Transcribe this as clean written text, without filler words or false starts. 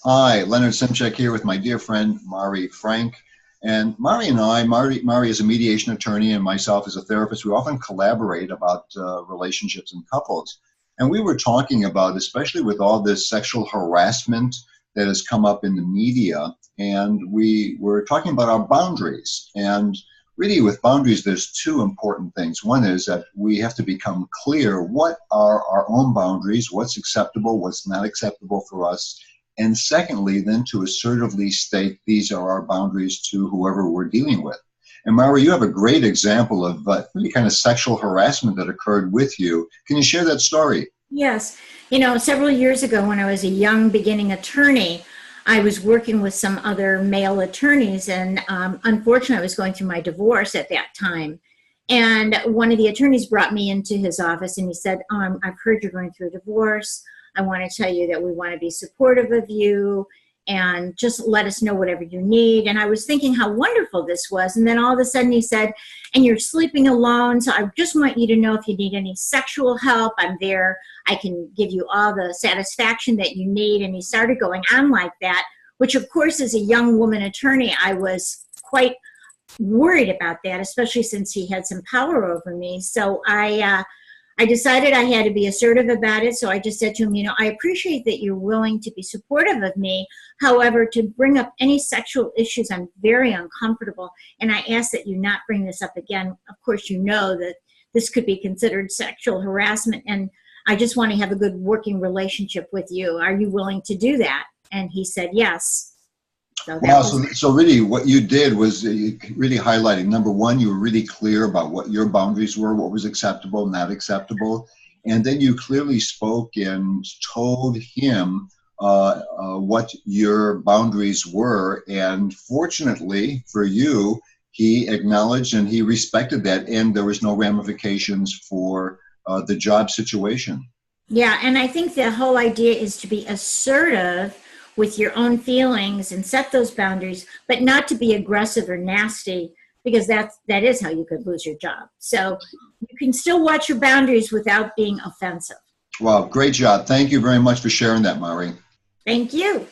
Hi, Leonard Simchek here with my dear friend Mari Frank. And Mari and I, Mari is a mediation attorney and myself as a therapist, we often collaborate about relationships and couples. And we were talking about, especially with all this sexual harassment that has come up in the media, and we were talking about our boundaries. And really with boundaries, there's two important things. One is that we have to become clear what are our own boundaries, what's acceptable, what's not acceptable for us, and secondly, then to assertively state these are our boundaries to whoever we're dealing with. And Mara, you have a great example of really kind of sexual harassment that occurred with you. Can you share that story? Yes. Several years ago when I was a young beginning attorney, I was working with some other male attorneys, and unfortunately, I was going through my divorce at that time. And one of the attorneys brought me into his office and he said, I've heard you're going through a divorce. I want to tell you that we want to be supportive of you and just let us know whatever you need. And I was thinking how wonderful this was. And then all of a sudden he said, and you're sleeping alone. So I just want you to know if you need any sexual help, I'm there. I can give you all the satisfaction that you need. And he started going on like that, which of course, as a young woman attorney, I was quite worried about that, especially since he had some power over me. So I decided I had to be assertive about it. So I just said to him, I appreciate that you're willing to be supportive of me. However, to bring up any sexual issues, I'm very uncomfortable. And I ask that you not bring this up again. Of course, you know that this could be considered sexual harassment. And I just want to have a good working relationship with you. Are you willing to do that? And he said, yes. So that Wow, was so really what you did was really highlighting, number one, you were really clear about what your boundaries were, what was acceptable, not acceptable. And then you clearly spoke and told him what your boundaries were. And fortunately for you, he acknowledged and he respected that, and there was no ramifications for the job situation. Yeah, and I think the whole idea is to be assertive with your own feelings and set those boundaries, but not to be aggressive or nasty, because that is how you could lose your job. So you can still watch your boundaries without being offensive. Wow, great job. Thank you very much for sharing that, Mari. Thank you.